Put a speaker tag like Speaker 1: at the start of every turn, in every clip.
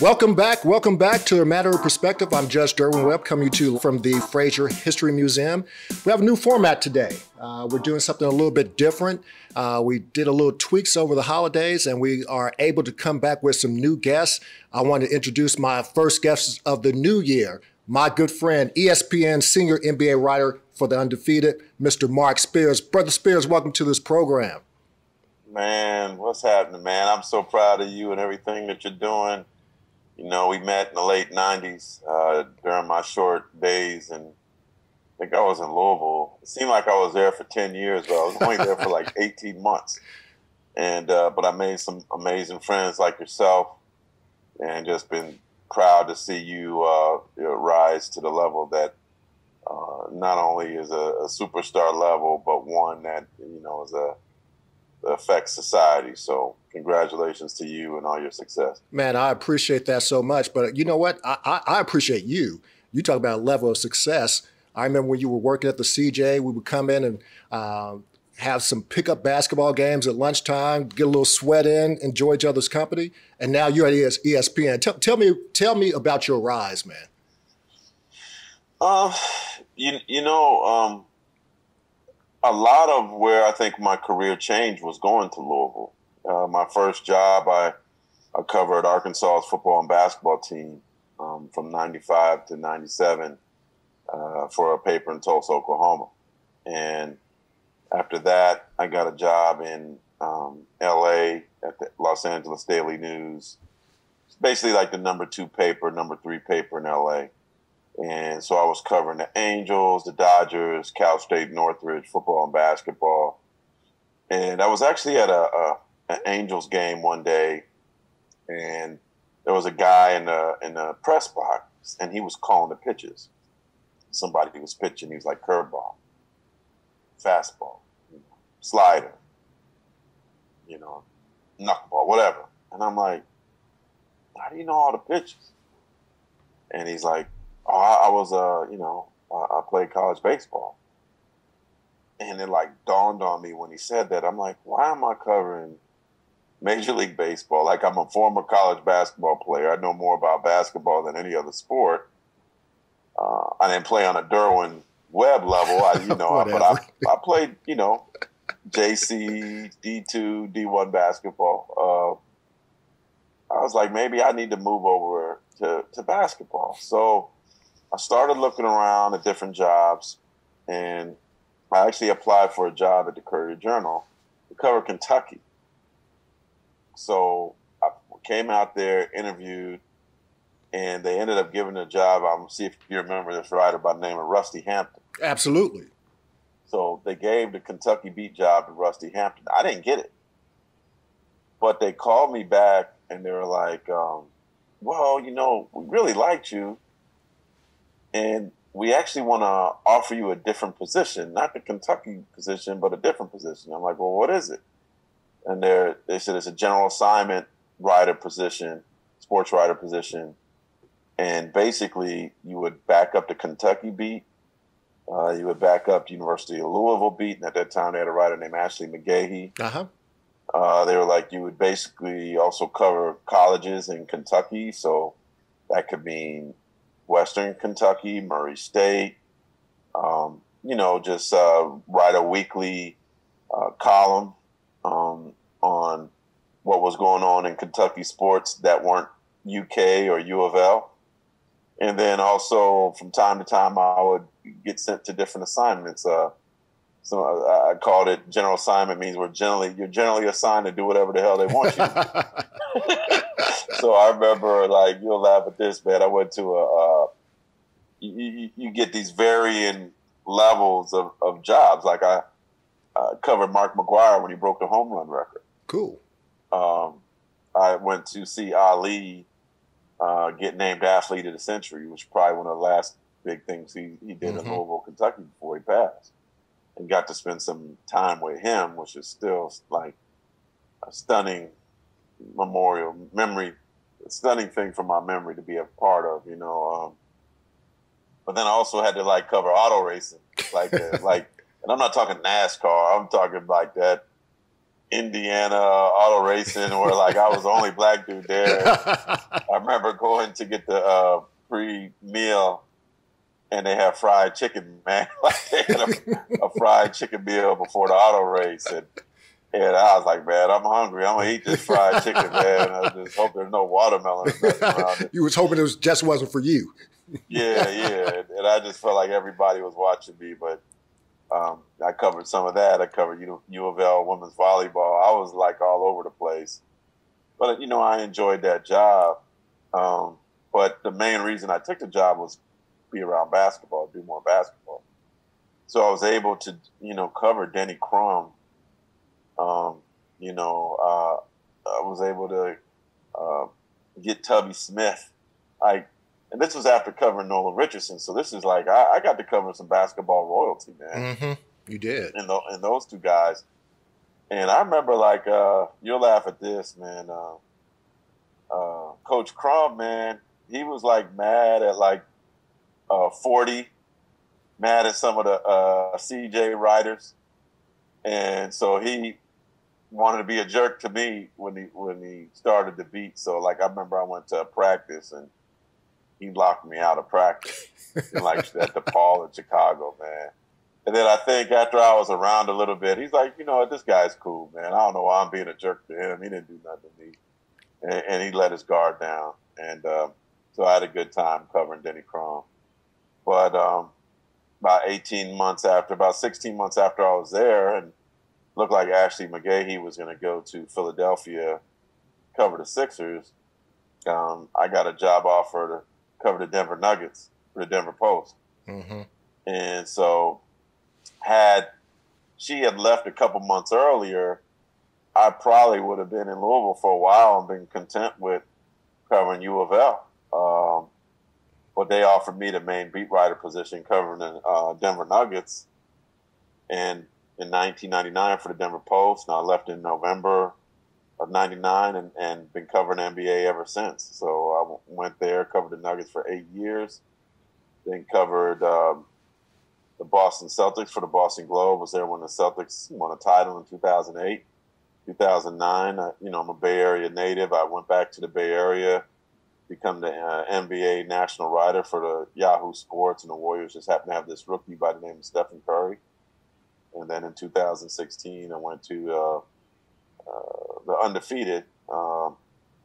Speaker 1: Welcome back to A Matter of Perspective. I'm Judge Derwin Webb, coming to you from the Fraser History Museum. We have a new format today. We're doing something a little bit different. We did a little tweaks over the holidays, and we are able to come back with some new guests. I want to introduce my first guest of the new year, my good friend, ESPN senior NBA writer for The Undefeated, Mr. Marc Spears. Brother Spears, welcome to this program.
Speaker 2: Man, what's happening, man? I'm so proud of you and everything that you're doing. You know, we met in the late 90s during my short days, and I think I was in Louisville. It seemed like I was there for 10 years, but I was only there for like 18 months. And but I made some amazing friends like yourself, and just been proud to see you, rise to the level that not only is a superstar level, but one that, is affects society. So congratulations to you and all your success.
Speaker 1: Man, I appreciate that so much. But you know what? I appreciate you. You talk about a level of success. I remember when you were working at the CJ, we would come in and have some pickup basketball games at lunchtime, get a little sweat in, enjoy each other's company. And now you're at ESPN. Tell me about your rise, man.
Speaker 2: A lot of where I think my career changed was going to Louisville. My first job, I covered Arkansas's football and basketball team from 95 to 97 for a paper in Tulsa, Oklahoma. And after that, I got a job in L.A. at the Los Angeles Daily News. It's basically like the number 3 paper in L.A. And so I was covering the Angels, the Dodgers, Cal State Northridge football and basketball. And I was actually at an Angels game one day, and there was a guy in the press box, and he was calling the pitches. Somebody was pitching. He was like curveball, fastball, slider, knuckleball, whatever. And I'm like, how do you know all the pitches? And he's like, I played college baseball. And it like dawned on me when he said that. I'm like, why am I covering Major League Baseball? Like, I'm a former college basketball player. I know more about basketball than any other sport. I didn't play on a Derwin Webb level, but I played, JC, D2, D1 basketball. I was like, maybe I need to move over to basketball. So I started looking around at different jobs, and I actually applied for a job at the Courier-Journal to cover Kentucky. So I came out there, interviewed, and they ended up giving a job. I'm see if you remember this writer by the name of Rusty Hampton.
Speaker 1: Absolutely.
Speaker 2: So they gave the Kentucky beat job to Rusty Hampton. I didn't get it, but they called me back, and they were like, well, we really liked you, and we actually want to offer you a different position, not the Kentucky position, but a different position. I'm like, well, what is it? And they said it's a general assignment writer position, sports writer position. And basically you would back up the Kentucky beat. You would back up University of Louisville beat. And at that time they had a writer named Ashley McGahee. They were like, you would basically also cover colleges in Kentucky. So that could mean Western Kentucky, Murray State, just write a weekly column on what was going on in Kentucky sports that weren't UK or U of L. And then also from time to time, I would get sent to different assignments. So I called it general assignment, means you're generally assigned to do whatever the hell they want you to do. So I remember, like, you'll laugh at this, man. I went to you get these varying levels of jobs. Like I covered Marc McGuire when he broke the home run record.
Speaker 1: Cool.
Speaker 2: I went to see Ali get named athlete of the century, which was probably one of the last big things he did in Louisville, Kentucky before he passed. And got to spend some time with him, which is still like a stunning stunning thing from my memory to be a part of, But then I also had to cover auto racing, and I'm not talking NASCAR. I'm talking like that Indiana auto racing where like I was the only black dude there. I remember going to get the pre-meal and they had fried chicken, man. Like they had a fried chicken meal before the auto race. And I was like, man, I'm hungry. I'm going to eat this fried chicken, man. I just hope there's no watermelon or nothing around it.
Speaker 1: You was hoping it just wasn't for you.
Speaker 2: Yeah. And I just felt like everybody was watching me, but I covered some of that. I covered U of L women's volleyball. I was like all over the place. But, I enjoyed that job. But the main reason I took the job was be around basketball, do more basketball. So I was able to, cover Denny Crum. I was able to get Tubby Smith. And this was after covering Nolan Richardson. So this is like, I got to cover some basketball royalty, man.
Speaker 1: Mm-hmm. You did.
Speaker 2: And those two guys. And I remember like, you'll laugh at this, man. Coach Crum, man, he was like mad at like 40, mad at some of the CJ writers. And so he wanted to be a jerk to me when he started the beat. So like I remember I went to a practice and he locked me out of practice like at the Paul in Chicago, man. And then I think after I was around a little bit, he's like, this guy's cool, man. I don't know why I'm being a jerk to him. He didn't do nothing to me. And he let his guard down. And so I had a good time covering Denny Crum. But about 16 months after I was there, and looked like Ashley McGahee was going to go to Philadelphia, cover the Sixers, I got a job offer to cover the Denver Nuggets for the Denver Post.
Speaker 1: Mm-hmm.
Speaker 2: And so she had left a couple months earlier, I probably would have been in Louisville for a while and been content with covering U of L. But they offered me the main beat writer position covering the Denver Nuggets. And in 1999 for the Denver Post, and I left in November of 99 and been covering NBA ever since. So I went there, covered the Nuggets for 8 years, then covered the Boston Celtics for the Boston Globe, was there when the Celtics won a title in 2008. 2009, I'm a Bay Area native. I went back to the Bay Area, become the NBA national writer for the Yahoo Sports, and the Warriors just happened to have this rookie by the name of Stephen Curry. And then in 2016, I went to the Undefeated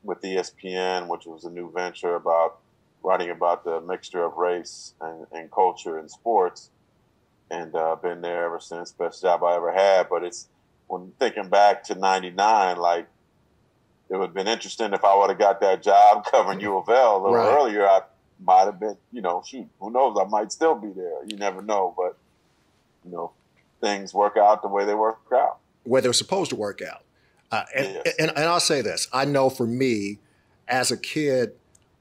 Speaker 2: with ESPN, which was a new venture about writing about the mixture of race and culture in sports. And been there ever since. Best job I ever had. But when thinking back to 99, like, it would have been interesting if I would have got that job covering U of L a little earlier. I might have been, shoot, who knows? I might still be there. You never know. But, things work out the way they work out.
Speaker 1: Where they're supposed to work out. And I'll say this. I know for me, as a kid,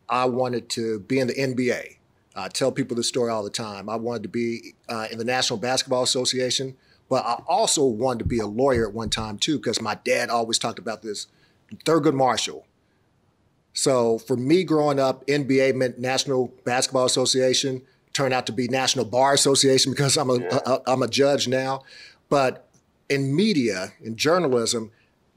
Speaker 1: I wanted to be in the NBA. I tell people this story all the time. I wanted to be in the National Basketball Association, but I also wanted to be a lawyer at one time too, because my dad always talked about this, Thurgood Marshall. So for me growing up, NBA meant National Basketball Association, turned out to be National Bar Association because I'm a judge now. But in media, in journalism,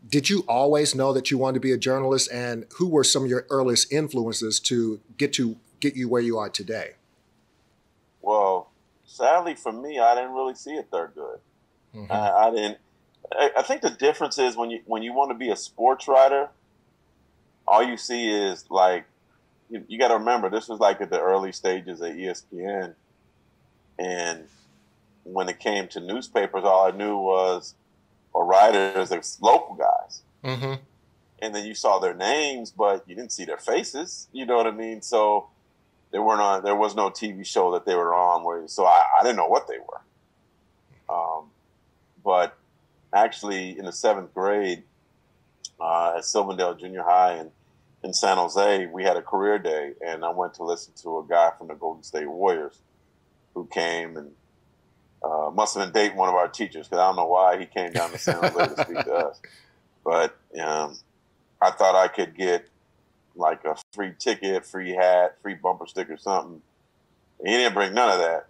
Speaker 1: did you always know that you wanted to be a journalist, and who were some of your earliest influences to get you where you are today?
Speaker 2: Well, sadly for me, I didn't really see it Thurgood. Mm-hmm. I didn't. I think the difference is when you want to be a sports writer, all you see is like, you got to remember, this was like at the early stages of ESPN, and when it came to newspapers, all I knew was writers, local guys.
Speaker 1: Mm-hmm.
Speaker 2: And then you saw their names, but you didn't see their faces. You know what I mean? So there was no TV show that they were on, so I didn't know what they were. But actually, in the 7th grade at Sylvandale Junior High in San Jose, we had a career day, and I went to listen to a guy from the Golden State Warriors who came and must have been dating one of our teachers, because I don't know why he came down to San Jose to speak to us. But I thought I could get like a free ticket, free hat, free bumper sticker, something. He didn't bring none of that.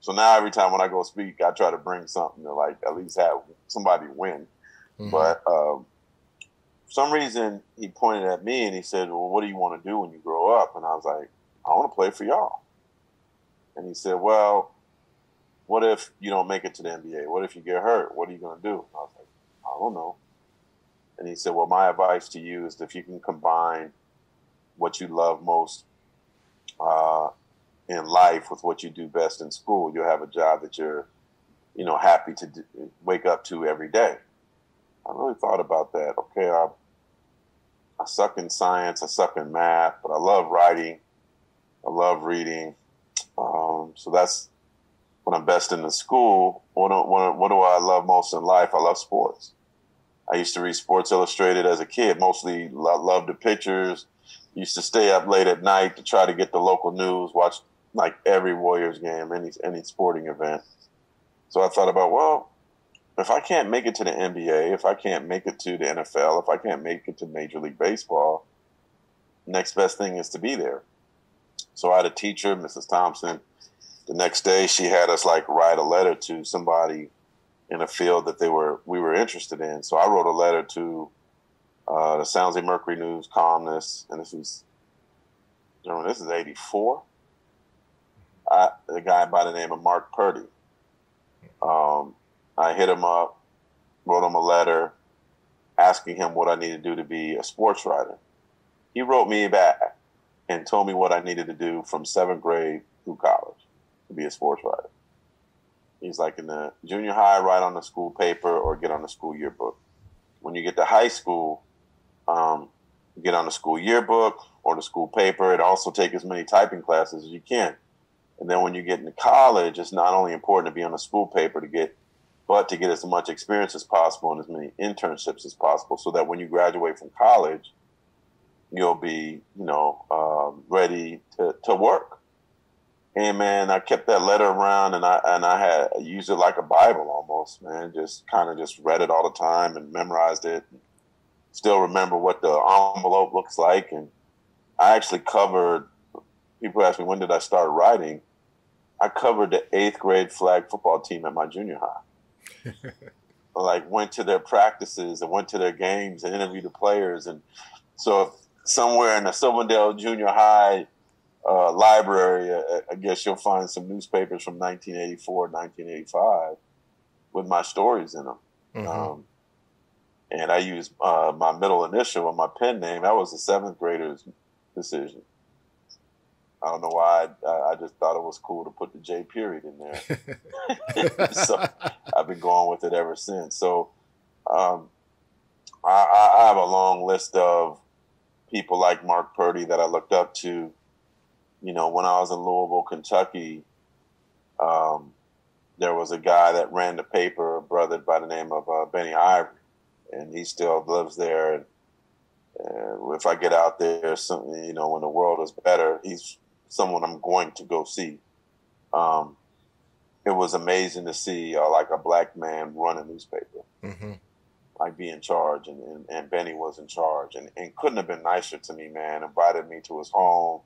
Speaker 2: So now every time when I go speak, I try to bring something to like at least have somebody win. But for some reason, he pointed at me and he said, well, what do you want to do when you grow up? And I was like, I want to play for y'all. And he said, well, what if you don't make it to the NBA? What if you get hurt? What are you going to do? And I was like, I don't know. And he said, well, my advice to you is if you can combine what you love most in life with what you do best in school, you'll have a job that you're, happy to wake up to every day. I really thought about that. Okay, I suck in science, I suck in math, but I love writing, I love reading. So that's when I'm best in the school. What do I love most in life? I love sports. I used to read Sports Illustrated as a kid, mostly loved the pictures. Used to stay up late at night to try to get the local news, watch like every Warriors game, any sporting event. So I thought about, well, if I can't make it to the NBA, if I can't make it to the NFL, if I can't make it to Major League Baseball, next best thing is to be there. So I had a teacher, Mrs. Thompson. The next day, she had us write a letter to somebody in a field that we were interested in. So I wrote a letter to the San Jose Mercury News columnist, and this is '84. A guy by the name of Marc Purdy. I hit him up, wrote him a letter, asking him what I needed to do to be a sports writer. He wrote me back and told me what I needed to do from 7th grade through college to be a sports writer. He's like, in the junior high, write on the school paper or get on the school yearbook. When you get to high school, get on the school yearbook or the school paper. It also take as many typing classes as you can. And then when you get into college, it's not only important to be on the school paper to get as much experience as possible and as many internships as possible, so that when you graduate from college, you'll be, ready to work. And man, I kept that letter around, and I used it like a Bible almost, man. Just kind of just read it all the time and memorized it. Still remember what the envelope looks like. And I actually covered, people ask me, when did I start writing? I covered the 8th grade flag football team at my junior high. Went to their practices and went to their games and interviewed the players. And so somewhere in the Silverdale Junior High library, I guess you'll find some newspapers from 1984, 1985 with my stories in them. Mm-hmm. And I used my middle initial on my pen name. That was a 7th grader's decision. I don't know why. I just thought it was cool to put the J period in there. So I've been going with it ever since. So I have a long list of people like Marc Purdy that I looked up to. When I was in Louisville, Kentucky, there was a guy that ran the paper, a brother by the name of Benny Ivory, and he still lives there. And if I get out there, when the world is better, he's someone I'm going to go see. It was amazing to see a black man run a newspaper, be in charge, and Benny was in charge, and couldn't have been nicer to me, man. Invited me to his home,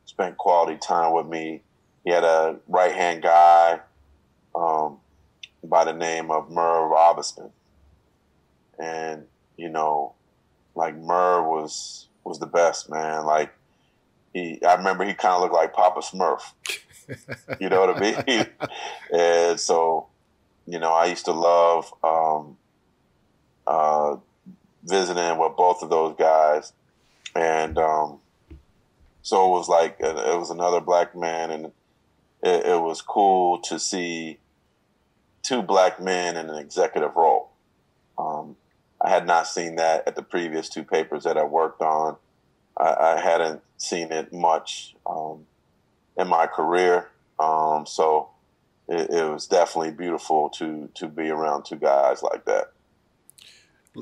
Speaker 2: spent quality time with me. He had a right-hand guy by the name of Merv Obiston, and Merv was the best, man. I remember he kind of looked like Papa Smurf. You know what I mean? And so, I used to love visiting with both of those guys. And so it was another black man, and it was cool to see 2 black men in an executive role. I had not seen that at the previous 2 papers that I worked on. I hadn't seen it much in my career. So it was definitely beautiful to be around 2 guys like that.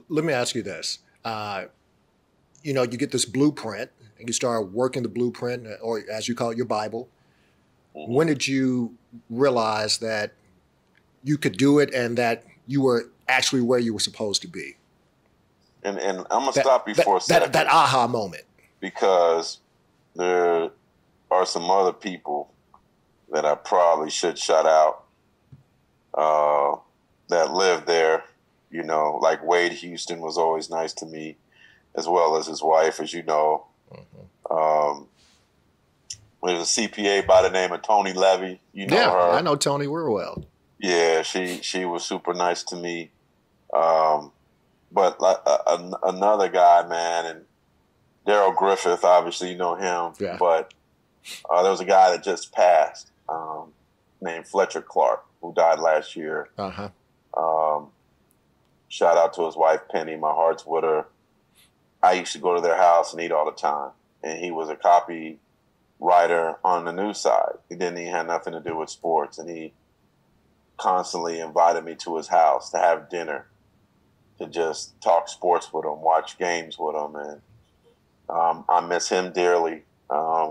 Speaker 1: Let me ask you this. You get this blueprint, and you start working the blueprint, or as you call it, your Bible. Mm-hmm. When did you realize that you could do it and that you were actually where you were supposed to be?
Speaker 2: And I'm going to stop you for a second.
Speaker 1: That aha moment.
Speaker 2: Because there are some other people that I probably should shout out that lived there You know, like Wade Houston was always nice to me, as well as his wife, as you know. There's a CPA by the name of Tony Levy. You know her.
Speaker 1: I know Tony real well.
Speaker 2: Yeah, she was super nice to me. But another guy, man, and Daryl Griffith, obviously you know him.
Speaker 1: Yeah.
Speaker 2: But there was a guy that just passed named Fletcher Clark, who died last year. Shout out to his wife, Penny. My heart's with her. I used to go to their house and eat all the time. And he was a copy writer on the news side. He had nothing to do with sports. And he constantly invited me to his house to have dinner, to just talk sports with him, watch games with him. And I miss him dearly. I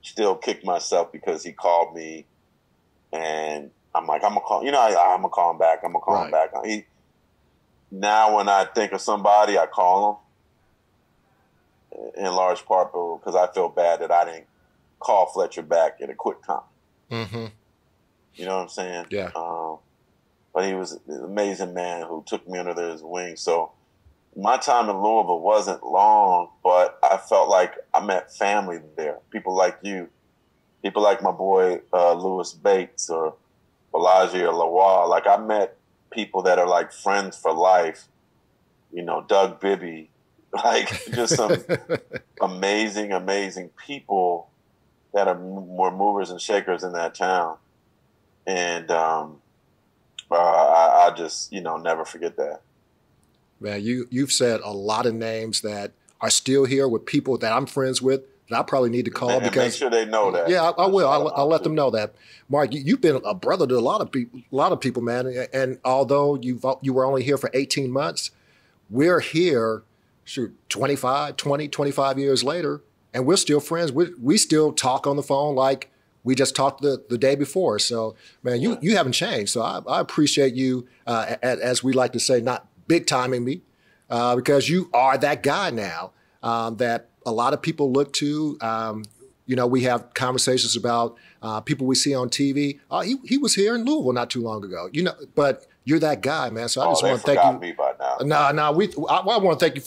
Speaker 2: still kick myself because he called me, and I'm like, I'm going to call, I'm going to call him back. I'm going to call him back. Now when I think of somebody, I call him, in large part because I feel bad that I didn't call Fletcher back at a quick time. You know what I'm saying?
Speaker 1: Yeah.
Speaker 2: But he was an amazing man who took me under his wing. So my time in Louisville wasn't long, but I felt like I met family there. People like you, people like my boy Lewis Bates or Balaji or Lawal. Like I met people that are like friends for life. You know, Doug Bibby, like just some amazing, amazing people that were movers and shakers in that town. And I just, never forget that.
Speaker 1: Man, you've said a lot of names that are still here with people that I'm friends with that I probably need to call
Speaker 2: and
Speaker 1: because
Speaker 2: make sure they know that.
Speaker 1: Yeah, I will. I'll let them know that. Marc, you've been a brother to a lot of people, man. And although you were only here for 18 months, we're here, 25 years later, and we're still friends. We still talk on the phone like we just talked the day before. So, man, you haven't changed. So I appreciate you, as we like to say, not big timing me, because you are that guy now that a lot of people look to. We have conversations about people we see on TV. He was here in Louisville not too long ago. But you're that guy, man. So I just want to thank you.
Speaker 2: Me by now.
Speaker 1: No. I want to thank you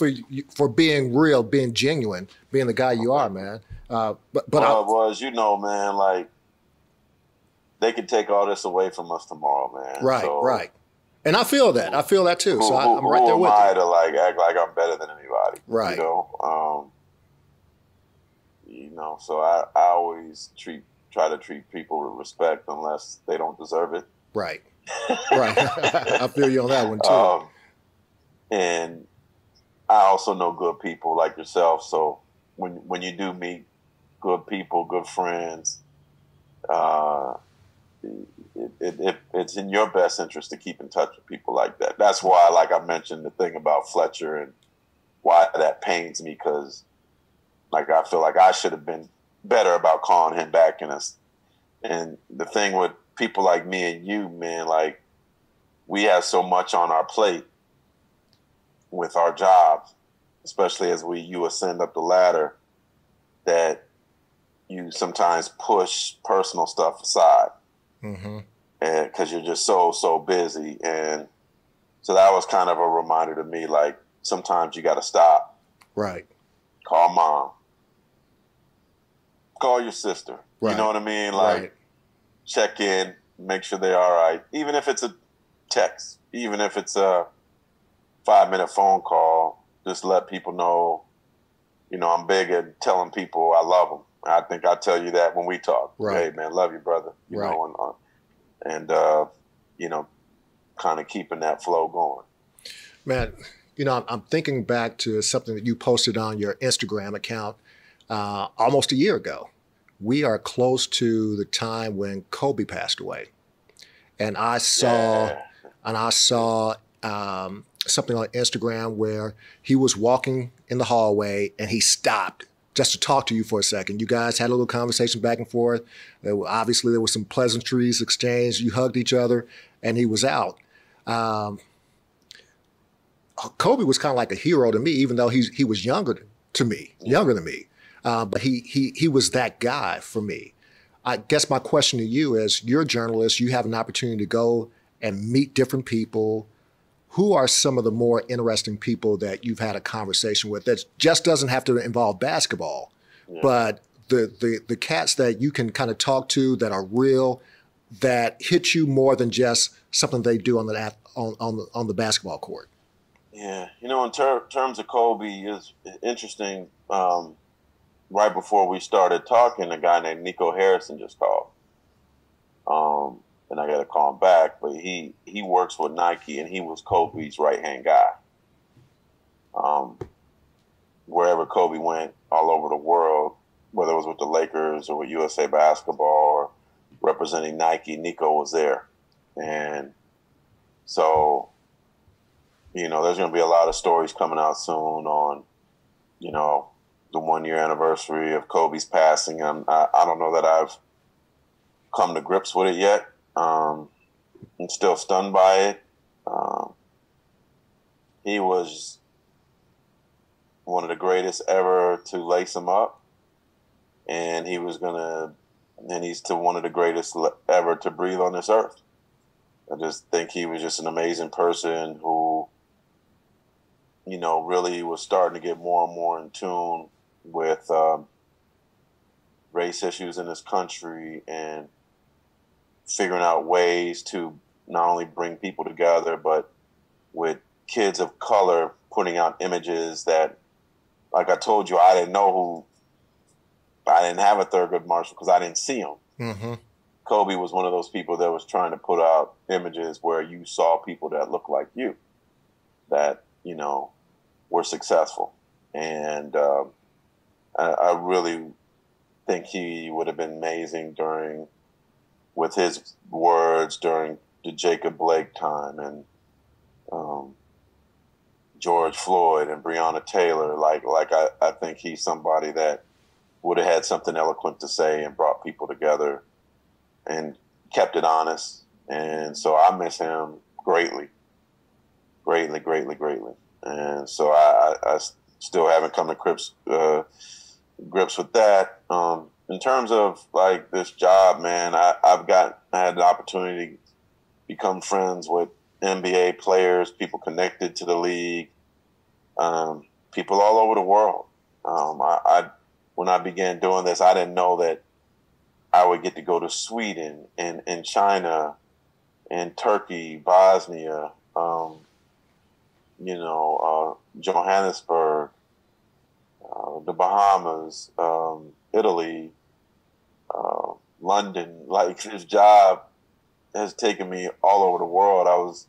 Speaker 1: for being real, being genuine, being the guy you are, man.
Speaker 2: As you know, man, like they could take all this away from us tomorrow, man.
Speaker 1: Right. And I feel that. I feel that too. So I'm right there with you.
Speaker 2: Who am I to like act like I'm better than anybody?
Speaker 1: Right.
Speaker 2: So I always try to treat people with respect unless they don't deserve it.
Speaker 1: Right. I feel you on that one too.
Speaker 2: And I also know good people like yourself. So when you do meet good people, good friends, it's in your best interest to keep in touch with people like that. That's why, like I mentioned, the thing about Fletcher and why that pains me, because like I feel like I should have been better about calling him back. And the thing with people like me and you, man, like we have so much on our plate with our jobs, especially as you ascend up the ladder, that you sometimes push personal stuff aside. And because you're just so busy. And so that was kind of a reminder to me, like sometimes you got to stop.
Speaker 1: Right.
Speaker 2: Call mom. Call your sister.
Speaker 1: Right.
Speaker 2: You know what I mean? Like check in, make sure they're all right. Even if it's a text, even if it's a 5-minute phone call, just let people know, I'm big at telling people I love them. I think I tell you that when we talk.
Speaker 1: Right.
Speaker 2: Hey, man, love you, brother. You know, and kind of keeping that flow going.
Speaker 1: Man, I'm thinking back to something that you posted on your Instagram account almost a year ago. We are close to the time when Kobe passed away. And I saw something on Instagram where he was walking in the hallway and he stopped just to talk to you for a second. You guys had a little conversation back and forth. Obviously, there were some pleasantries exchanged. You hugged each other, and he was out. Kobe was kind of like a hero to me, even though he was younger than me. But he was that guy for me. I guess my question to you is, you're a journalist. You have an opportunity to go and meet different people, who are some of the more interesting people that you've had a conversation with that just doesn't have to involve basketball, but the cats that you can kind of talk to that are real, that hit you more than just something they do on the basketball court?
Speaker 2: Yeah, you know, in terms of Kobe, is interesting. Right before we started talking, a guy named Nico Harrison just called, and I got to call him back. But he works with Nike, and he was Kobe's right hand guy. Wherever Kobe went, all over the world, whether it was with the Lakers or with USA Basketball or representing Nike, Nico was there, and so, you know, there's going to be a lot of stories coming out soon on, you know, the 1 year anniversary of Kobe's passing. I don't know that I've come to grips with it yet. I'm still stunned by it. He was one of the greatest ever to lace him up, and he's to one of the greatest ever to breathe on this earth. I just think he was just an amazing person who, you know, really was starting to get more and more in tune with race issues in this country and figuring out ways to not only bring people together, but with kids of color putting out images that, like I told you, I didn't have a Thurgood Marshall because I didn't see him. Mm-hmm. Kobe was one of those people that was trying to put out images where you saw people that looked like you, that, you know, were successful. And I really think he would have been amazing with his words during the Jacob Blake time and George Floyd and Breonna Taylor. I think he's somebody that would have had something eloquent to say and brought people together and kept it honest. And so I miss him greatly. And so I still haven't come to grips with that. In terms of like this job, man, I had the opportunity to become friends with NBA players, people connected to the league, people all over the world. When I began doing this, I didn't know that I would get to go to Sweden and China and Turkey, Bosnia, Johannesburg, the Bahamas, Italy, London. Like, this job has taken me all over the world. I was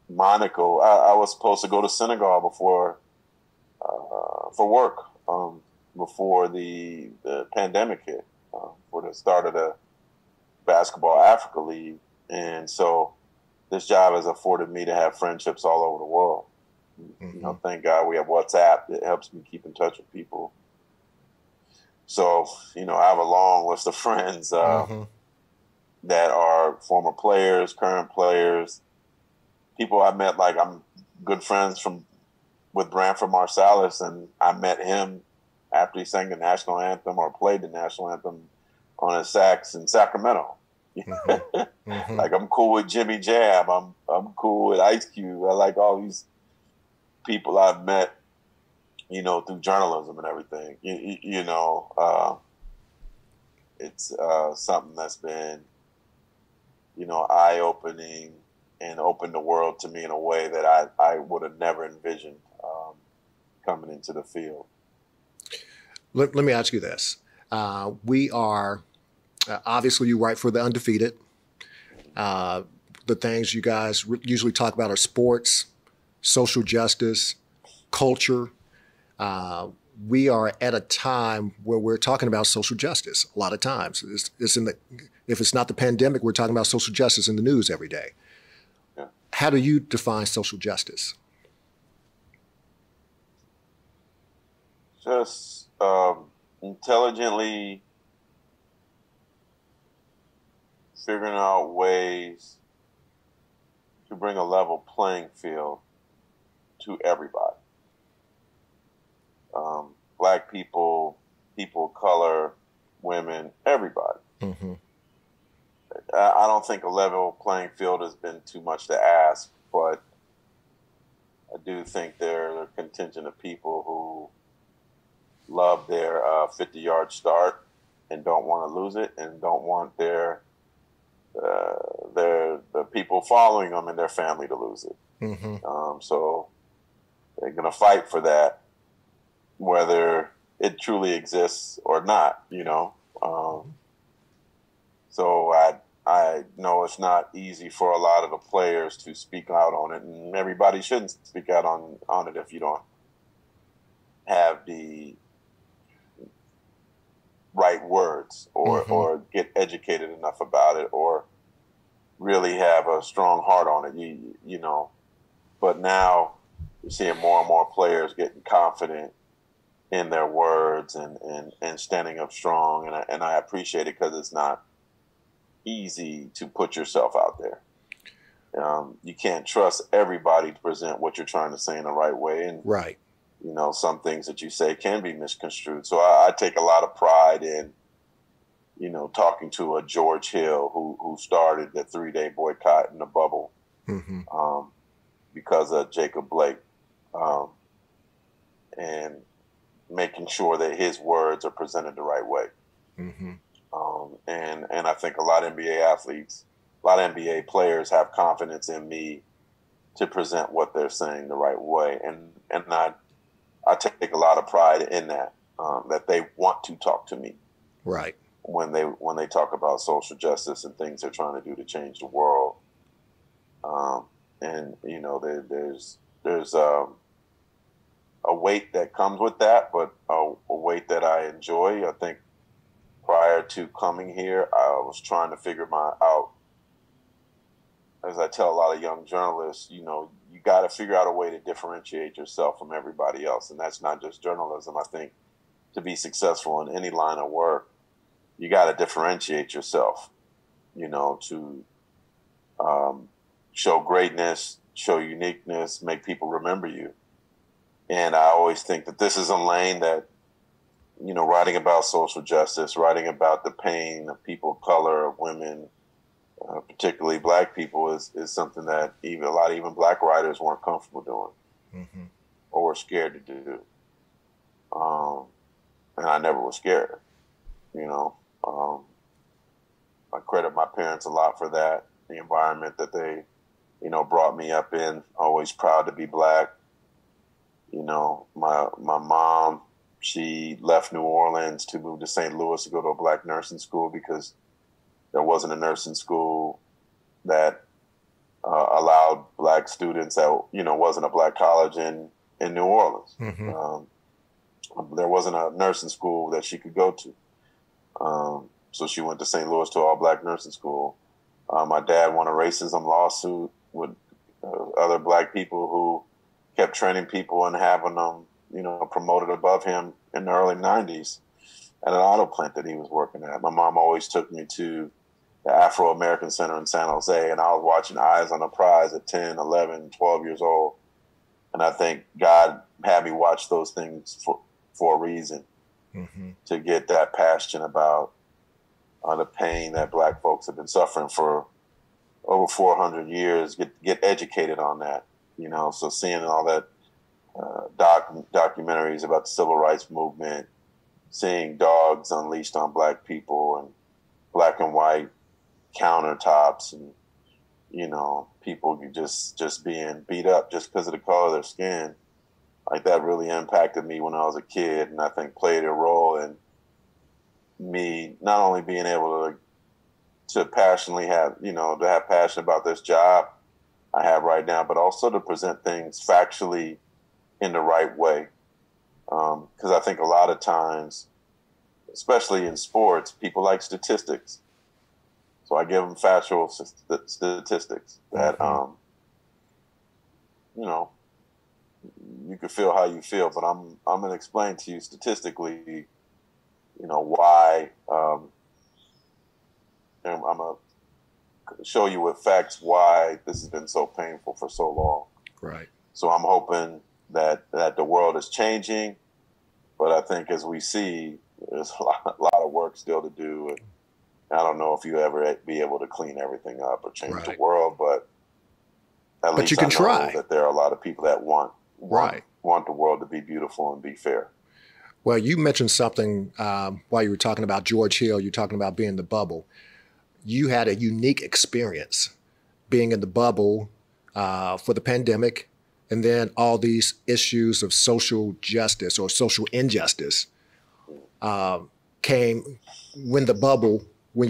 Speaker 2: Monaco. I was supposed to go to Senegal before for work before the pandemic hit, for the start of the Basketball Africa League, and so this job has afforded me to have friendships all over the world. Mm-hmm. You know, thank God we have WhatsApp that helps me keep in touch with people. So, you know, I have a long list of friends that are former players, current players, people I met. Like, I'm good friends with Branford Marsalis, and I met him after he sang the national anthem or played the national anthem on his sax in Sacramento. Mm-hmm. Mm-hmm. Like, I'm cool with Jimmy Jam. I'm cool with Ice Cube. I like all these people I've met, you know, through journalism and everything. It's something that's been, you know, eye-opening and opened the world to me in a way that I would have never envisioned coming into the field.
Speaker 1: Let me ask you this. We are, obviously you write for The Undefeated. The things you guys usually talk about are sports, social justice, culture. We are at a time where we're talking about social justice a lot of times. If it's not the pandemic, we're talking about social justice in the news every day. Yeah. How do you define social justice?
Speaker 2: Just intelligently figuring out ways to bring a level playing field to everybody. Black people, people of color, women, everybody. Mm-hmm. I don't think a level playing field has been too much to ask, but I do think there are a contingent of people who love their 50-yard start and don't want to lose it, and don't want the people following them and their family to lose it. So they're going to fight for that, whether it truly exists or not, you know. So I know it's not easy for a lot of the players to speak out on it, and everybody shouldn't speak out on it if you don't have the right words or get educated enough about it or really have a strong heart on it, you know. But now you're seeing more and more players getting confident in their words and standing up strong, and I appreciate it, because it's not easy to put yourself out there. You can't trust everybody to present what you're trying to say in the right way, and
Speaker 1: right.
Speaker 2: You know, some things that you say can be misconstrued. So I take a lot of pride in, you know, talking to a George Hill who started the 3-day boycott in the bubble because of Jacob Blake, and making sure that his words are presented the right way. And I think a lot of NBA athletes, a lot of NBA players have confidence in me to present what they're saying the right way. And I take a lot of pride in that, that they want to talk to me.
Speaker 1: Right.
Speaker 2: When they talk about social justice and things they're trying to do to change the world. And, you know, there's a weight that comes with that, but a weight that I enjoy. I think prior to coming here, I was trying to figure out, as I tell a lot of young journalists, you know, you got to figure out a way to differentiate yourself from everybody else. And that's not just journalism. I think to be successful in any line of work, you got to differentiate yourself, you know, to show greatness, show uniqueness, make people remember you. And I always think that this is a lane that, you know, writing about social justice, writing about the pain of people of color, of women, particularly Black people, is something that even Black writers weren't comfortable doing or were scared to do. And I never was scared, you know. I credit my parents a lot for that, the environment that they, you know, brought me up in. Always proud to be Black. You know, my mom, she left New Orleans to move to St. Louis to go to a Black nursing school because there wasn't a nursing school that allowed Black students that, you know, wasn't a Black college in New Orleans. There wasn't a nursing school that she could go to. So she went to St. Louis to all Black nursing school. My dad won a racism lawsuit with other Black people who kept training people and having them, you know, promoted above him in the early 90s at an auto plant that he was working at. My mom always took me to the Afro-American Center in San Jose, and I was watching Eyes on the Prize at 10, 11, 12 years old. And I think God had me watch those things for a reason, to get that passion about the pain that Black folks have been suffering for over 400 years, get educated on that, you know. So seeing all that documentaries about the civil rights movement, seeing dogs unleashed on Black people and black and white countertops, and, you know, people just being beat up just because of the color of their skin, like that really impacted me when I was a kid, and I think played a role in me not only being able to passionately have, you know, to have passion about this job I have right now, but also to present things factually in the right way. Because I think a lot of times, especially in sports, people like statistics. So I give them factual statistics that, you know, you can feel how you feel, but I'm going to explain to you statistically, you know, why, and I'm going to show you with facts why this has been so painful for so long.
Speaker 1: Right.
Speaker 2: So I'm hoping that the world is changing, but I think as we see, there's a lot of work still to do, I don't know if you ever be able to clean everything up or change the
Speaker 1: Right.
Speaker 2: world, but at least
Speaker 1: you can
Speaker 2: I know
Speaker 1: try.
Speaker 2: that there are a lot of people that want
Speaker 1: Right.
Speaker 2: the world to be beautiful and be fair.
Speaker 1: Well, you mentioned something while you were talking about George Hill. You're talking about being in the bubble. You had a unique experience being in the bubble for the pandemic, and then all these issues of social justice or social injustice came when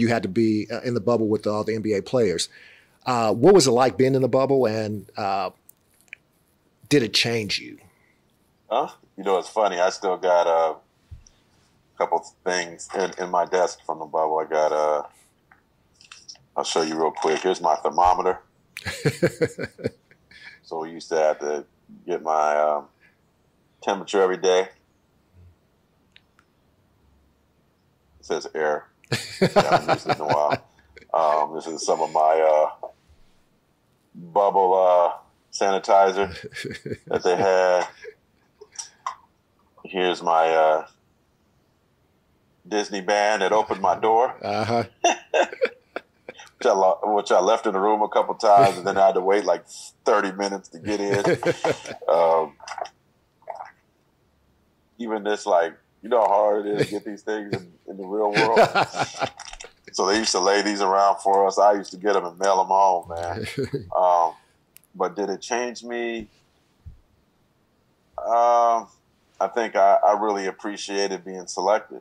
Speaker 1: you had to be in the bubble with all the NBA players. What was it like being in the bubble, and did it change you?
Speaker 2: You know, it's funny. I still got a couple things in my desk from the bubble. I got I'll show you real quick. Here's my thermometer. So we used to have to get my temperature every day. It says air. I haven't used it in a while. This is some of my bubble sanitizer that they had. Here's my Disney band that opened my door.
Speaker 1: Uh-huh.
Speaker 2: Which I left in the room a couple times, and then I had to wait like 30 minutes to get in. Even this, like, you know how hard it is to get these things in the real world? So they used to lay these around for us. I used to get them and mail them home, man. But did it change me? I think I really appreciated being selected.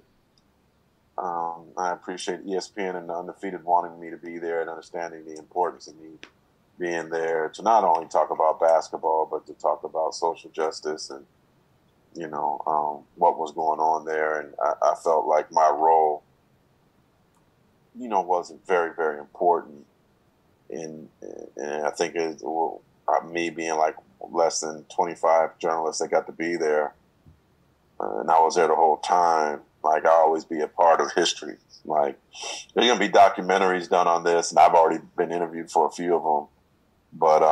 Speaker 2: I appreciate ESPN and the Undefeated wanting me to be there and understanding the importance of me being there to not only talk about basketball, but to talk about social justice and, you know, what was going on there. And I felt like my role, you know, wasn't very, very important. And I think me being like less than 25 journalists that got to be there, and I was there the whole time. Like, I always be a part of history. Like, there's going to be documentaries done on this, and I've already been interviewed for a few of them. But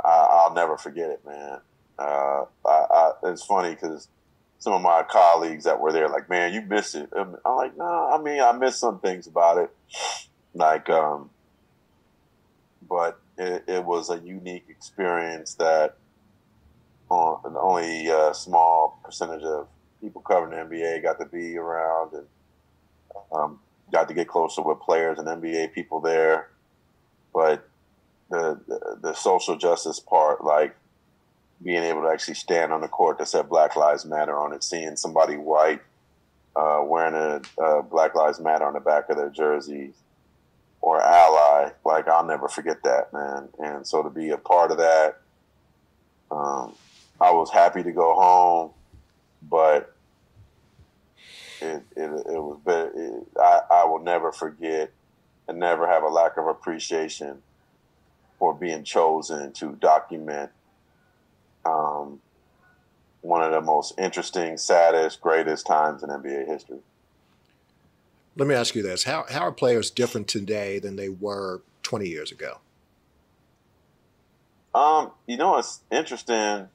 Speaker 2: I'll never forget it, man. It's funny because some of my colleagues that were there, like, man, you missed it. I'm like, no, I mean, I missed some things about it. Like, but it was a unique experience that only a small percentage of people covering the NBA got to be around, and got to get closer with players and NBA people there. But the social justice part, like being able to actually stand on the court that said Black Lives Matter on it, seeing somebody white wearing a Black Lives Matter on the back of their jersey or ally, like, I'll never forget that, man. And so to be a part of that, I was happy to go home, but it was better. I will never forget and never have a lack of appreciation for being chosen to document one of the most interesting, saddest, greatest times in NBA history.
Speaker 1: Let me ask you this. How are players different today than they were 20 years ago?
Speaker 2: You know, it's interesting.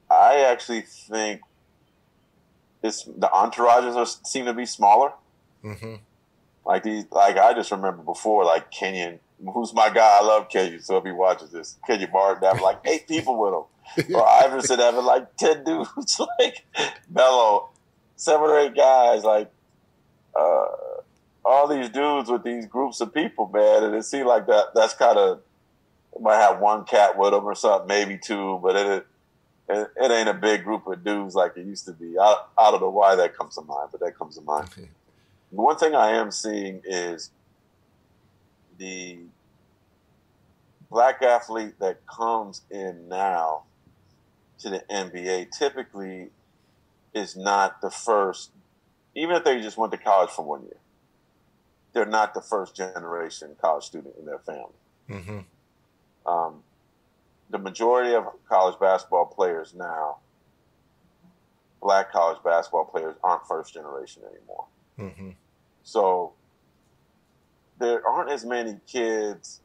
Speaker 2: I actually think the entourages seem to be smaller. Mm-hmm. Like I just remember before, like Kenyon, who's my guy. I love Kenyon. So if he watches this, Kenyon Martin having like 8 people with him, or Iverson having like 10 dudes, like Melo, 7 or 8 guys, like all these dudes with these groups of people, man. And it seemed like that's kind of, might have 1 cat with them or something, maybe 2, but it ain't a big group of dudes like it used to be. I don't know why that comes to mind, but that comes to mind. Okay. One thing I am seeing is the black athlete that comes in now to the NBA typically is not the first, even if they just went to college for 1 year, they're not the first generation college student in their family. Mm-hmm. The majority of college basketball players now, black college basketball players, aren't first generation anymore. Mm-hmm. So there aren't as many kids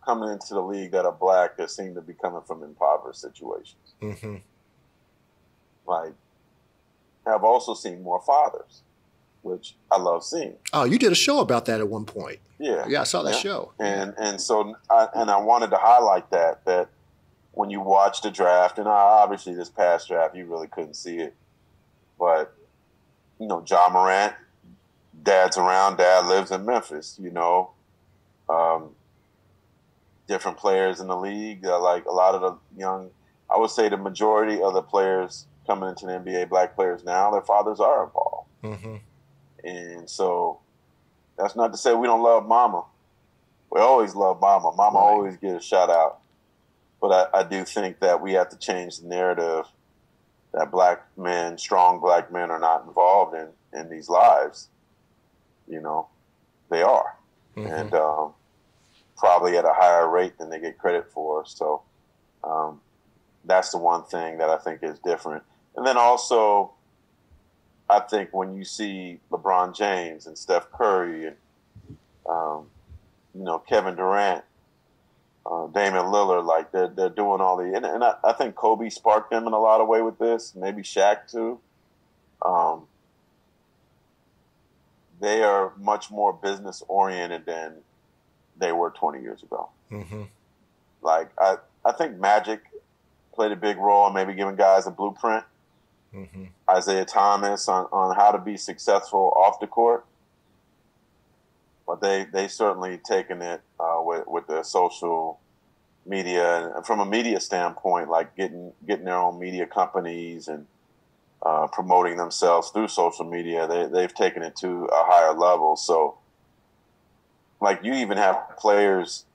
Speaker 2: coming into the league that are black that seem to be coming from impoverished situations. Mm-hmm. Like, I've also seen more fathers. which I love seeing.
Speaker 1: Oh, you did a show about that at one point.
Speaker 2: Yeah.
Speaker 1: Yeah, I saw that show.
Speaker 2: And so I wanted to highlight that when you watch the draft, and obviously this past draft, you really couldn't see it. But, you know, Ja Morant, dad's around, dad lives in Memphis, you know. Different players in the league, like a lot of the young, I would say the majority of the players coming into the NBA, black players now, their fathers are involved.
Speaker 1: Mm-hmm.
Speaker 2: And so that's not to say we don't love mama. We always love mama. Mama always get a shout out. But I do think that we have to change the narrative that black men, strong black men, are not involved in these lives. You know, they are. Mm-hmm. And probably at a higher rate than they get credit for. So that's the one thing that I think is different. And then also, I think when you see LeBron James and Steph Curry and, you know, Kevin Durant, Damian Lillard, like they're doing all the, and I think Kobe sparked them in a lot of way with this, maybe Shaq too. They are much more business oriented than they were 20 years ago. Mm-hmm. Like I think Magic played a big role in maybe giving guys a blueprint. Mm-hmm. Isaiah Thomas on how to be successful off the court. But they certainly taken it with the social media, and from a media standpoint, like getting their own media companies and promoting themselves through social media. They've taken it to a higher level. So, like, you even have players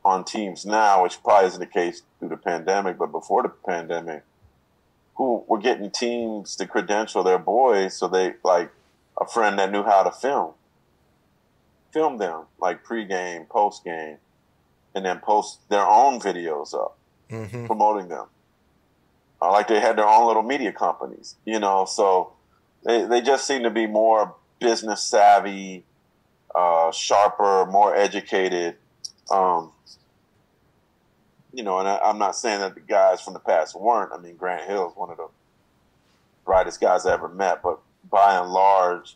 Speaker 2: on teams now, which probably isn't the case through the pandemic, but before the pandemic, who were getting teams to credential their boys, so they, like, a friend that knew how to film them, like pregame, postgame, and then post their own videos up, mm-hmm. promoting them. Like they had their own little media companies, you know, so they just seem to be more business savvy, sharper, more educated, you know, and I'm not saying that the guys from the past weren't. I mean, Grant Hill is one of the brightest guys I ever met, but by and large,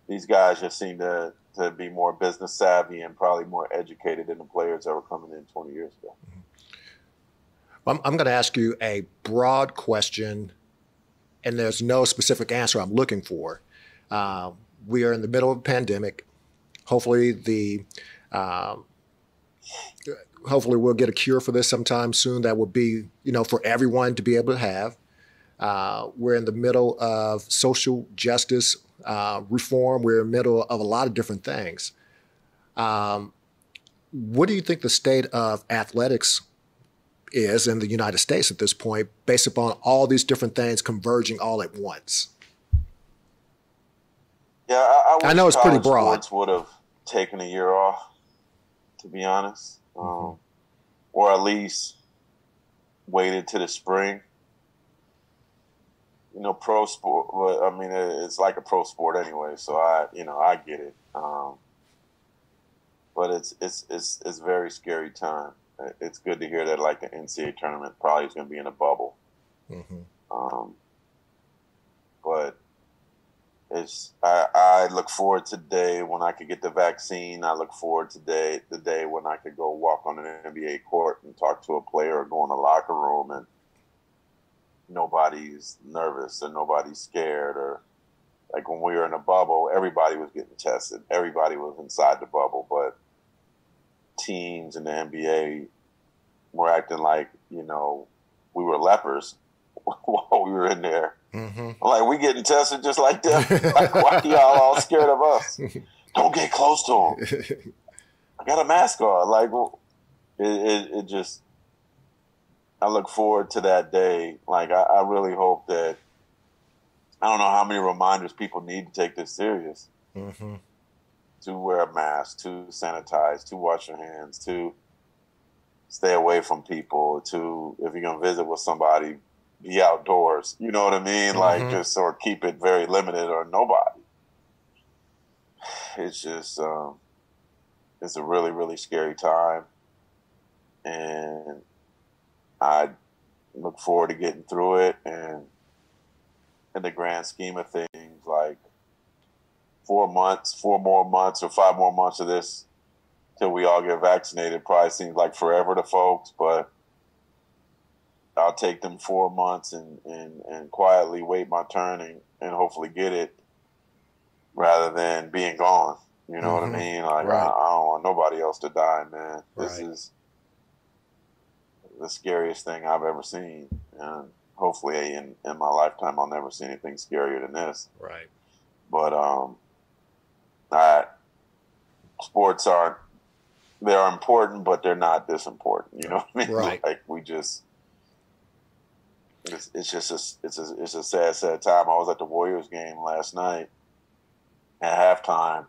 Speaker 2: these guys just seem to be more business savvy and probably more educated than the players that were coming in 20 years ago.
Speaker 1: I'm going to ask you a broad question, and there's no specific answer I'm looking for. We are in the middle of a pandemic. Hopefully we'll get a cure for this sometime soon that will be, you know, for everyone to be able to have. We're in the middle of social justice reform. We're in the middle of a lot of different things. What do you think the state of athletics is in the United States at this point, based upon all these different things converging all at once?
Speaker 2: Yeah,
Speaker 1: I know it's pretty broad.
Speaker 2: Sports would have taken a year off, to be honest, or at least waited to the spring. You know, pro sport. Well, I mean, it's like a pro sport anyway, so I get it. But it's very scary time. It's good to hear that, like, the NCAA tournament probably is going to be in a bubble. Mm-hmm. But I look forward to the day when I could get the vaccine. I look forward to the day when I could go walk on an NBA court and talk to a player or go in the locker room and nobody's nervous or nobody's scared. Or like when we were in a bubble, everybody was getting tested. Everybody was inside the bubble, but teams in the NBA were acting like, you know, we were lepers while we were in there. Mm-hmm. Like, we getting tested just like them. Like, why y'all all scared of us? Don't get close to them. I got a mask on. Like, it just, I look forward to that day. Like, I really hope that, I don't know how many reminders people need to take this serious. Mm-hmm. To wear a mask, to sanitize, to wash your hands, to stay away from people, to, if you're going to visit with somebody, be outdoors. You know what I mean? Mm-hmm. Like, just, or keep it very limited, or nobody. It's just, it's a really, really scary time. And I look forward to getting through it. And in the grand scheme of things, like, 4 months, 4 more months or 5 more months of this till we all get vaccinated. Probably seems like forever to folks, but I'll take them 4 months and quietly wait my turn and hopefully get it rather than being gone. You know what I mean? Like,
Speaker 1: right.
Speaker 2: I don't want nobody else to die, man. This
Speaker 1: right.
Speaker 2: is the scariest thing I've ever seen. And hopefully in my lifetime, I'll never see anything scarier than this.
Speaker 1: Right.
Speaker 2: But sports they're important, but they're not this important. You know what I mean?
Speaker 1: Right.
Speaker 2: Like it's just a sad time. I was at the Warriors game last night at halftime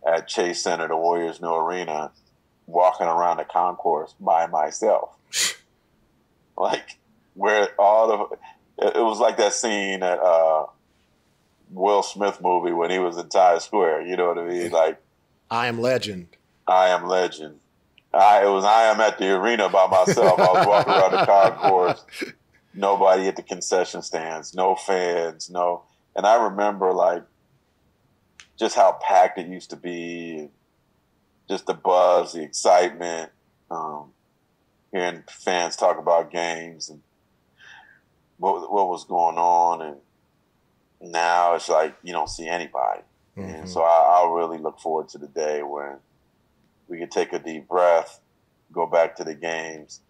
Speaker 2: at Chase Center, the Warriors' new arena, walking around the concourse by myself. Like where it was like that scene at Will Smith movie when he was in Times Square. You know what I mean? Like
Speaker 1: I Am Legend.
Speaker 2: I Am Legend. I am at the arena by myself. I was walking around the concourse. Nobody at the concession stands. No fans. No. And I remember like just how packed it used to be. Just the buzz, the excitement. Hearing fans talk about games and what was going on. And now it's like you don't see anybody. And so I'll really look forward to the day when we can take a deep breath, go back to the games.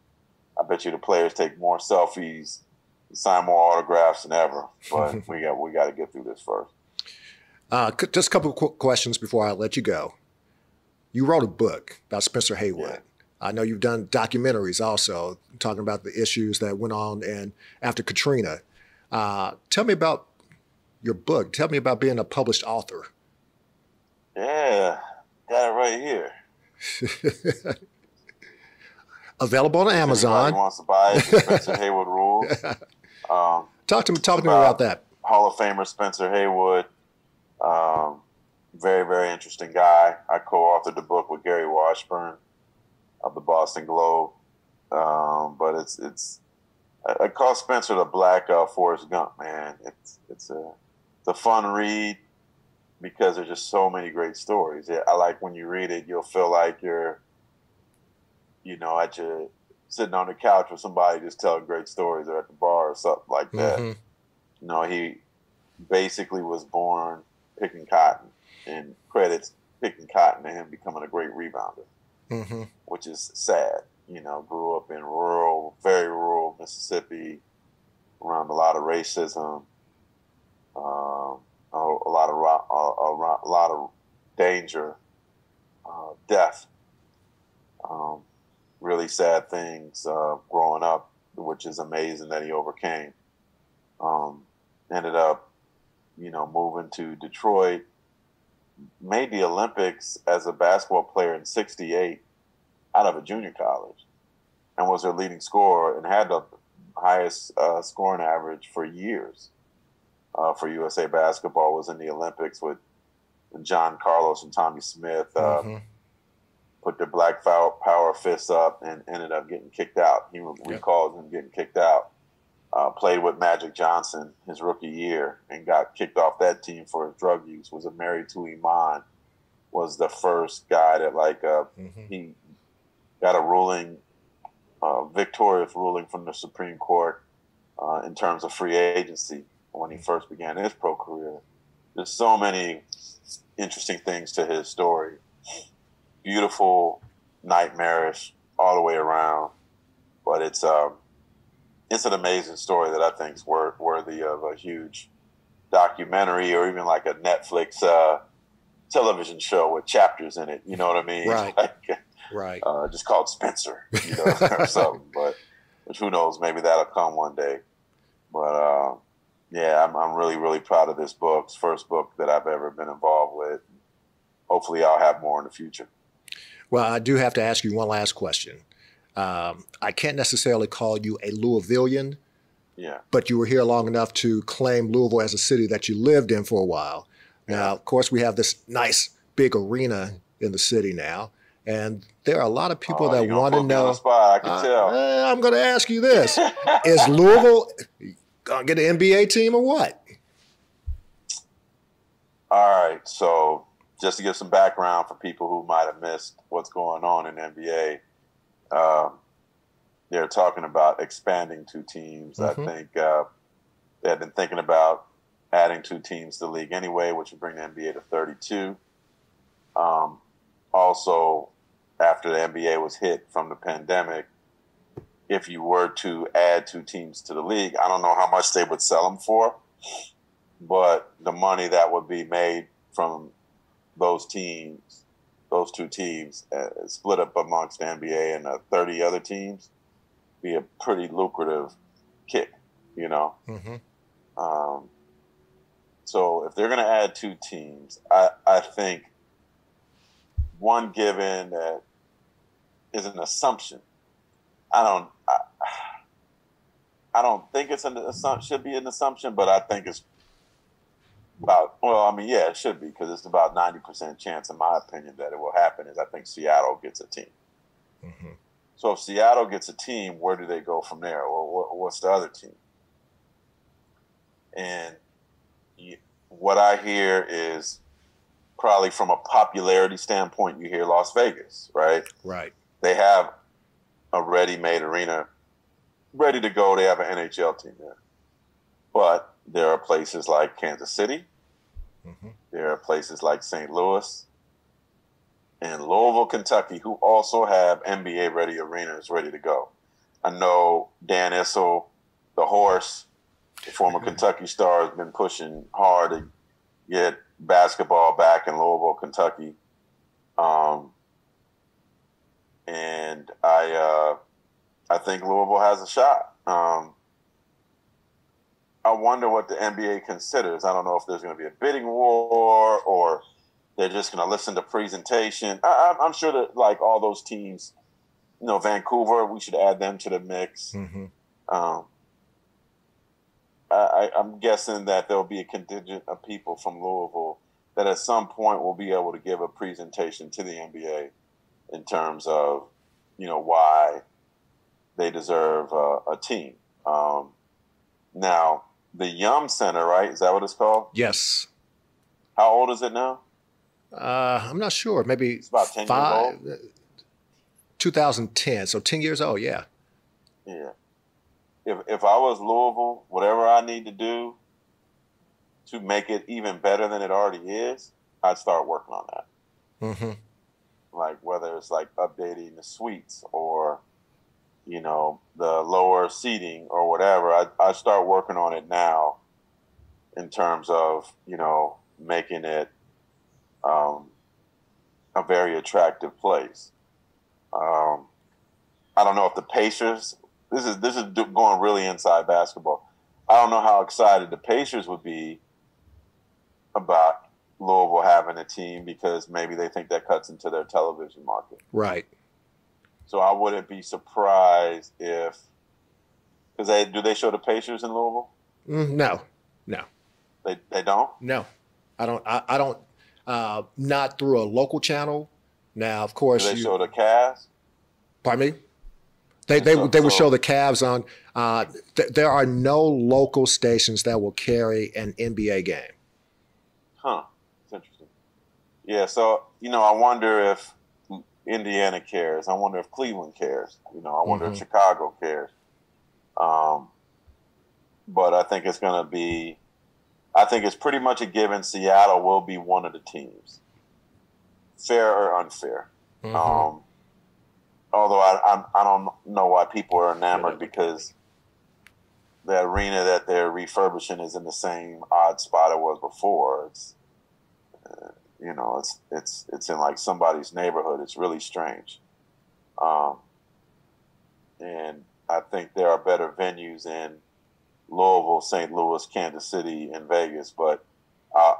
Speaker 2: I bet you the players take more selfies, sign more autographs than ever. But we got to get through this first.
Speaker 1: Just a couple of quick questions before I let you go. You wrote a book about Spencer Haywood. Yeah. I know you've done documentaries also talking about the issues that went on and after Katrina. Tell me about your book. Tell me about being a published author.
Speaker 2: Yeah, got it right here.
Speaker 1: Available on Amazon.
Speaker 2: Anybody wants to buy it, the Spencer Haywood Rules.
Speaker 1: Talk to me about that.
Speaker 2: Hall of Famer Spencer Haywood. Very, very interesting guy. I co-authored the book with Gary Washburn of the Boston Globe. But I call Spencer the Black Forrest Gump, man. It's a fun read because there's just so many great stories. I like when you read it, you'll feel like you're, sitting on the couch with somebody just telling great stories, or at the bar or something like that. He basically was born picking cotton, and credits picking cotton to him becoming a great rebounder, which is sad. Grew up in very rural Mississippi, around a lot of racism, a lot of danger, death, really sad things growing up, which is amazing that he overcame. Ended up, moving to Detroit, made the Olympics as a basketball player in '68 out of a junior college, and was their leading scorer and had the highest scoring average for years. For USA basketball, was in the Olympics with John Carlos and Tommy Smith, put their black power fists up and ended up getting kicked out. He recalls him getting kicked out. Played with Magic Johnson his rookie year and got kicked off that team for his drug use. Was married to Iman. Was the first guy that he got a ruling, victorious ruling from the Supreme Court in terms of free agency when he first began his pro career. There's so many interesting things to his story. Beautiful, nightmarish, all the way around. But it's an amazing story that I think is worthy of a huge documentary or even like a Netflix television show with chapters in it. You know what I mean?
Speaker 1: Right. Right.
Speaker 2: Just called Spencer, or something. But who knows? Maybe that'll come one day. But I'm really, really proud of this book. It's the first book that I've ever been involved with. Hopefully, I'll have more in the future.
Speaker 1: Well, I do have to ask you one last question. I can't necessarily call you a Louisvillian, but you were here long enough to claim Louisville as a city that you lived in for a while. Now, of course, we have this nice big arena in the city now, and there are a lot of people that want to know.
Speaker 2: I can tell.
Speaker 1: I'm going to ask you this: is Louisville going to get an NBA team or what?
Speaker 2: All right. So just to give some background for people who might have missed what's going on in the NBA, they're talking about expanding 2 teams. I think they had been thinking about adding 2 teams to the league anyway, which would bring the NBA to 32. Also, after the NBA was hit from the pandemic, if you were to add 2 teams to the league, I don't know how much they would sell them for, but the money that would be made from those teams, those 2 teams, split up amongst the NBA and 30 other teams, be a pretty lucrative kick, you know? So if they're going to add 2 teams, I think one given that is an assumption. I don't think it's an assumption, should be an assumption, but I think it's about, well, I mean, yeah, it should be, because it's about 90% chance, in my opinion, that it will happen, is I think Seattle gets a team. So if Seattle gets a team, where do they go from there? Or what's the other team? And what I hear is, probably from a popularity standpoint, you hear Las Vegas, right?
Speaker 1: Right.
Speaker 2: They have a ready-made arena ready to go. They have an NHL team there. But there are places like Kansas City. There are places like St. Louis and Louisville, Kentucky, who also have NBA-ready arenas ready to go. I know Dan Issel, the horse, the former Kentucky star, has been pushing hard to get basketball back in Louisville, Kentucky. And I think Louisville has a shot. I wonder what the NBA considers. I don't know if there's going to be a bidding war or they're just going to listen to presentation. I'm sure that, like all those teams, you know, Vancouver, we should add them to the mix. I'm guessing that there'll be a contingent of people from Louisville that at some point will be able to give a presentation to the NBA in terms of, you know, why they deserve a team. Now, the Yum Center, right? Is that what it's called?
Speaker 1: Yes.
Speaker 2: How old is it now?
Speaker 1: I'm not sure. Maybe
Speaker 2: it's about 10 years old.
Speaker 1: 2010, so 10 years old, yeah.
Speaker 2: Yeah. If I was Louisville, whatever I need to do to make it even better than it already is, I'd start working on that. Like whether it's like updating the suites or, you know, the lower seating or whatever, I start working on it now in terms of, you know, making it a very attractive place. I don't know if the Pacers, this is going really inside basketball. I don't know how excited the Pacers would be about Louisville having a team because maybe they think that cuts into their television market.
Speaker 1: Right.
Speaker 2: So I wouldn't be surprised if, because do they show the Pacers in Louisville?
Speaker 1: No.
Speaker 2: They don't?
Speaker 1: No, I don't. Not through a local channel. Now, of course,
Speaker 2: do they show the Cavs?
Speaker 1: Pardon me? They will show the Cavs on. There are no local stations that will carry an NBA game.
Speaker 2: Huh. That's interesting. Yeah. So you know, I wonder if Indiana cares. I wonder if Cleveland cares. You know, I wonder if Chicago cares. But I think it's going to be. I think it's pretty much a given. Seattle will be one of the teams, fair or unfair. Although I don't know why people are enamored because the arena that they're refurbishing is in the same odd spot it was before. It's you know, it's in like somebody's neighborhood. It's really strange. And I think there are better venues in Louisville, St. Louis, Kansas City, and Vegas. But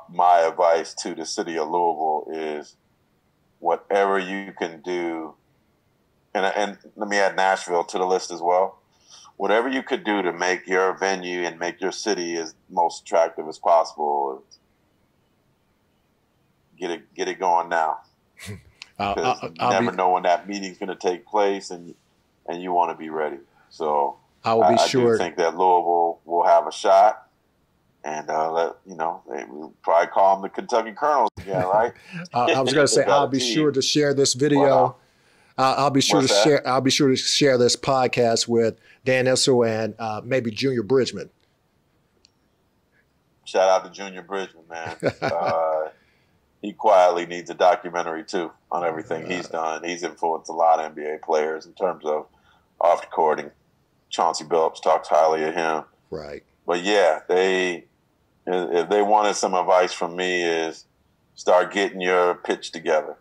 Speaker 2: my advice to the city of Louisville is whatever you can do, and let me add Nashville to the list as well. Whatever you could do to make your venue and make your city as most attractive as possible, get it going now. Because you never know when that meeting's going to take place, and you want to be ready. So I do think that Louisville will have a shot. And they will probably call them the Kentucky Colonels again, right?
Speaker 1: I was going to say I'll be sure to share this video. I'll be sure to share. I'll be sure to share this podcast with Dan Issel and maybe Junior Bridgeman.
Speaker 2: Shout out to Junior Bridgeman, man. He quietly needs a documentary too on everything he's done. He's influenced a lot of NBA players in terms of off the court. And Chauncey Billups talks highly of him.
Speaker 1: Right.
Speaker 2: But yeah, if they wanted some advice from me, is start getting your pitch together.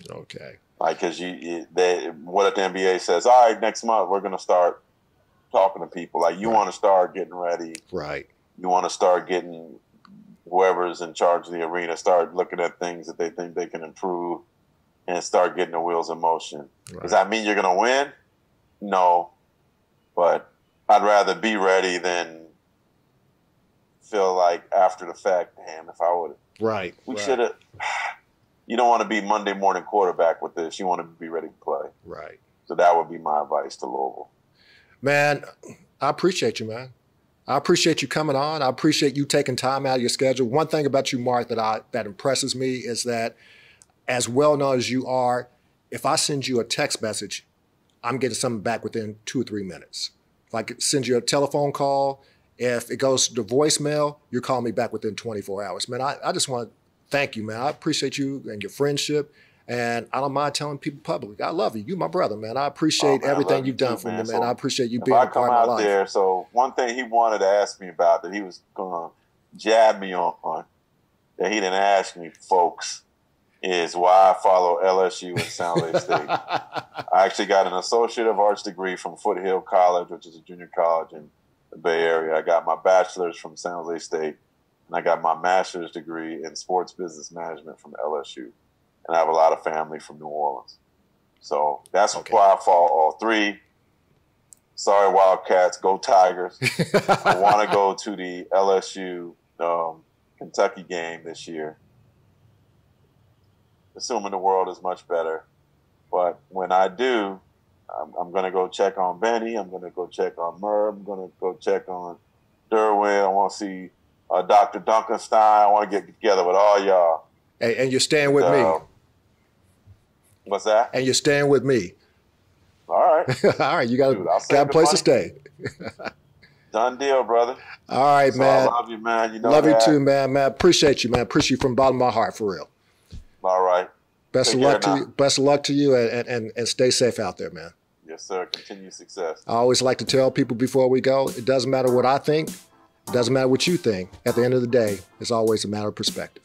Speaker 1: Okay.
Speaker 2: Like, because what if the NBA says, all right, next month we're going to start talking to people. Like, you want to start getting ready.
Speaker 1: Right. You
Speaker 2: want to start getting whoever's in charge of the arena, start looking at things that they think they can improve and start getting the wheels in motion. Right. Does that mean you're going to win? No. But I'd rather be ready than feel like after the fact, damn, if I would have.
Speaker 1: Right.
Speaker 2: We should have. You don't want to be Monday morning quarterback with this. You want to be ready to play.
Speaker 1: Right.
Speaker 2: So that would be my advice to Louisville.
Speaker 1: Man, I appreciate you, man. I appreciate you coming on. I appreciate you taking time out of your schedule. One thing about you, Marc, that impresses me is that as well known as you are, if I send you a text message, I'm getting something back within 2 or 3 minutes. If I send you a telephone call, if it goes to voicemail, you're calling me back within 24 hours. Man, I just want to thank you, man. I appreciate you and your friendship. And I don't mind telling people publicly, I love you. You my brother, man. I appreciate everything you've done for me, man. So I appreciate you being a part of my life.
Speaker 2: There, so one thing he wanted to ask me about that he was going to jab me on, that he didn't ask me, folks, is why I follow LSU and San Jose State. I actually got an Associate of Arts degree from Foothill College, which is a junior college in the Bay Area. I got my bachelor's from San Jose State, and I got my master's degree in sports business management from LSU. And I have a lot of family from New Orleans. So that's why I follow all three. Sorry, Wildcats. Go Tigers. I want to go to the LSU Kentucky game this year, assuming the world is much better. But when I do, I'm going to go check on Benny. I'm going to go check on Merv. I'm going to go check on Derwin. I want to see Dr. Duncanstein. I want to get together with all y'all.
Speaker 1: And you're staying with me.
Speaker 2: What's that?
Speaker 1: And you're staying with me.
Speaker 2: All right.
Speaker 1: All right. You got a place to stay.
Speaker 2: Done deal, brother.
Speaker 1: All right, so man.
Speaker 2: I love you, man. You know
Speaker 1: love
Speaker 2: that.
Speaker 1: You too, man. Man, appreciate you, man. Appreciate you from the bottom of my heart, for real.
Speaker 2: All right.
Speaker 1: Best of luck to you. Best of luck to you, and stay safe out there, man.
Speaker 2: Yes, sir. Continue success.
Speaker 1: I always like to tell people before we go, it doesn't matter what I think. It doesn't matter what you think. At the end of the day, it's always a matter of perspective.